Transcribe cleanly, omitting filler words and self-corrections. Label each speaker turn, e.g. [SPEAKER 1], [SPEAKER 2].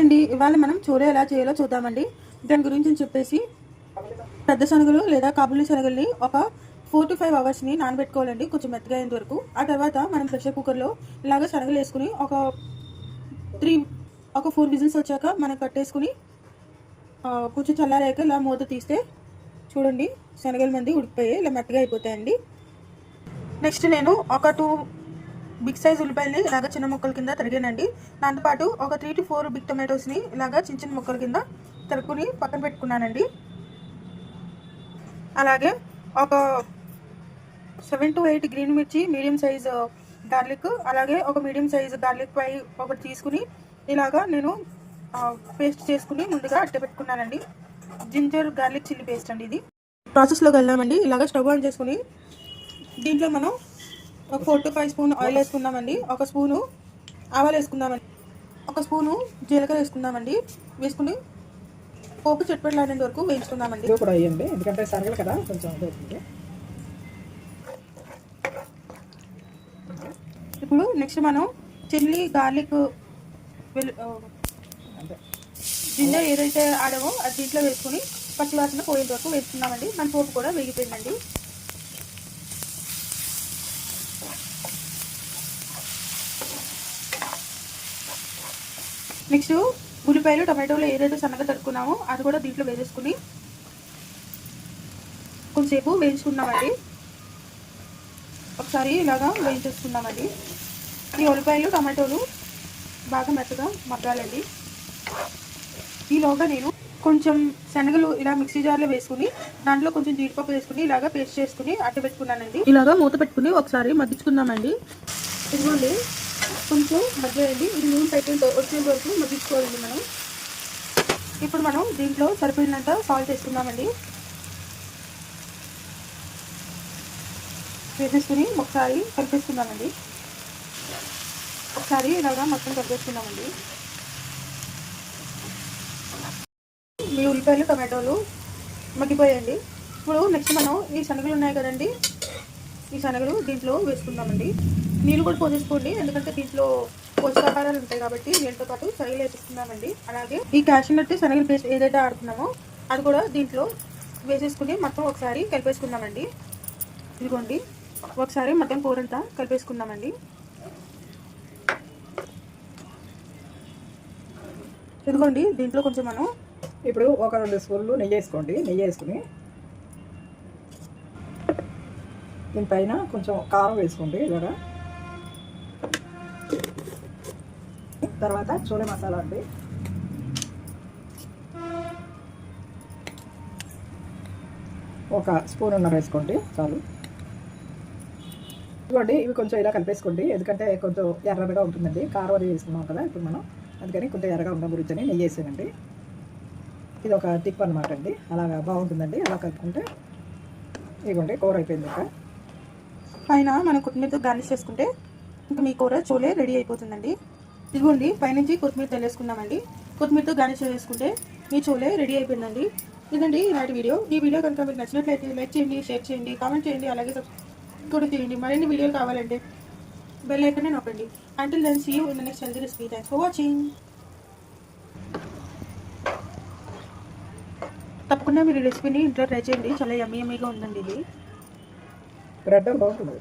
[SPEAKER 1] అండి ఇవాళ మనం చోలే ఎలా చేయాలో చూద్దామండి. దాని గురించి చెప్పేసి పెద్ద శనగలు లేదా కాబూలి శనగల్ని ఒక 4 to 5 అవర్స్ని నానబెట్టుకోవాలండి, కొంచెం మెత్తగా అయ్యేంత వరకు. ఆ తర్వాత మనం ప్రెషర్ కుక్కర్లో ఇలాగ శనగలు వేసుకుని ఒక 4 విజిల్స్ వచ్చాక మనం కట్టేసుకుని కొంచెం చల్లారాక ఇలా మూత తీస్తే చూడండి శనగల మంది ఉడికిపోయి ఇలా మెత్తగా అయిపోతాయండి. నెక్స్ట్ నేను ఒక 2 బిగ్ సైజ్ ఉల్లిపాయలని ఇలాగ చిన్న ముక్కల కింద తరిగానండి. దాంతోపాటు ఒక 3 to 4 బిగ్ టొమాటోస్ని ఇలాగ చిన్న చిన్న ముక్కల కింద తరుక్కుని పక్కన పెట్టుకున్నానండి. అలాగే ఒక 7 to 8 గ్రీన్ మిర్చి, మీడియం సైజ్ గార్లిక్, అలాగే ఒక మీడియం సైజ్ గార్లిక్ పై ఒకటి తీసుకుని ఇలాగా నేను పేస్ట్ చేసుకుని ముందుగా అట్టే పెట్టుకున్నానండి. జింజర్ గార్లిక్ చిల్లీ పేస్ట్ అండి ఇది. ప్రాసెస్లోకి వెళ్దామండి. ఇలాగ స్టవ్ ఆన్ చేసుకుని దీంట్లో మనం ఒక 4 to 5 స్పూన్ ఆయిల్ వేసుకుందామండి. ఒక స్పూను ఆవాలు వేసుకుందామండి. ఒక స్పూను జీలకర్ర వేసుకుందామండి. వేసుకుని పోపు చెట్పట్లాడేంత వరకు వేయించుకుందామండి.
[SPEAKER 2] కూడా వేయండి, ఎందుకంటే సరగలు కదా కొంచెం అవుతుంది.
[SPEAKER 1] ఇప్పుడు నెక్స్ట్ మనం చిల్లీ, గార్లిక్, జింజర్ ఏదైతే ఆడామో అది దీంట్లో వేసుకుని పచ్చివాసన పోయేంత వరకు వేసుకుందామండి. మన పోపు కూడా వేగిపోయిందండి. నెక్స్ట్ ఉల్లిపాయలు, టమాటోలు ఏదైతే సన్నగా తరుక్కున్నామో అది కూడా దీంట్లో వేసేసుకుని కొంచెంసేపు వేయించుకుందామండి. ఒకసారి ఇలాగా వేయించేసుకుందామండి. ఈ ఉల్లిపాయలు, టమాటోలు బాగా మెత్తగా మగ్గాలండి. ఈలోగా నేను కొంచెం శనగలు ఇలా మిక్సీ జార్లో వేసుకుని దాంట్లో కొంచెం జీడిపప్పు వేసుకుని ఇలాగా పేస్ట్ చేసుకుని అట్టు పెట్టుకున్నానండి. ఇలాగా మూత పెట్టుకుని ఒకసారి మగ్గించుకుందామండి. ఇదిగోండి కొంచెం మగ్గాయండి. ఇది నూనె పైకి వచ్చేంత వరకు మగ్గించుకోవాలండి మనం. ఇప్పుడు మనం దీంట్లో సరిపోయినంత సాల్ట్ వేసుకుందామండి. వేసేసుకుని ఒకసారి కలిపేసుకుందామండి. ఒకసారి ఇలాగా మొత్తం కలిపేసుకుందామండి. ఈ ఉల్లిపాయలు, టమాటోలు మగ్గిపోయాయండి. ఇప్పుడు నెక్స్ట్ మనం ఈ శనగలు ఉన్నాయి కదండి, ఈ శనగలు దీంట్లో వేసుకుందామండి. నీళ్ళు కూడా పోసేసుకోండి, ఎందుకంటే దీంట్లో పోషకాహారాలు ఉంటాయి కాబట్టి నీళ్ళతో పాటు శనగలు వేసుకుందామండి. అలాగే ఈ క్యాషనట్ శనగల పేస్ట్ ఏదైతే ఆడుకున్నామో అది కూడా దీంట్లో వేసేసుకుని మొత్తం ఒకసారి కలిపేసుకుందామండి. ఇదిగోండి ఒకసారి మొత్తం కూరంతా కలిపేసుకుందామండి. ఇదిగోండి దీంట్లో కొంచెం మనం
[SPEAKER 2] ఇప్పుడు ఒక 2 స్పూన్లు నెయ్యి వేసుకోండి. నెయ్యి వేసుకుని దీనిపైన కొంచెం కారం వేసుకోండి ఇలాగా. తర్వాత చోలే మసాలా అండి, ఒక స్పూన్ ఉన్నర వేసుకోండి చాలు. ఇవ్వండి ఇవి కొంచెం ఇలా కలిపేసుకోండి, ఎందుకంటే కొంచెం ఎర్రగా ఉంటుందండి. కారం అది వేసుకున్నాం కదా ఇప్పుడు మనం, అందుకని కొంచెం ఎర్రగా ఉండడం గురించి నెయ్యి వేసానండి. ఇది ఒక టిప్ అనమాట అండి, అలాగా బాగుంటుందండి. అలా కలుపుకుంటే ఇదిగోండి కూర అయిపోయింది. ఇంకా
[SPEAKER 1] పైన మనం కొత్తిమీరతో గార్నిష్ చేసుకుంటే ఇంకా మీ కూర చోలే రెడీ అయిపోతుందండి. ఇదిగోండి పైనుంచి కొత్తిమీర తెల్లేసుకుందామండి. కొత్తిమీరతో గార్నిష్ చేసుకుంటే మీ చోలే రెడీ అయిపోయిందండి. ఇదండి ఈనాటి వీడియో. ఈ వీడియో కనుక మీకు నచ్చినట్లయితే లైక్ చేయండి, షేర్ చేయండి, కామెంట్ చేయండి, అలాగే సబ్స్క్రైబ్ కూడా చేయండి. మరిన్ని వీడియోలు కావాలంటే బెల్ ఐకాన్ నొక్కండి. Until then see you in the next healthy recipe. Thanks for watching. తప్పకుండా మీరు రెసిపీని ఇంట్లో ట్రై చేయండి, చాలా యమ్మీగా ఉందండి. ఇది
[SPEAKER 2] బ్రెడ్ బాగుంటుంది.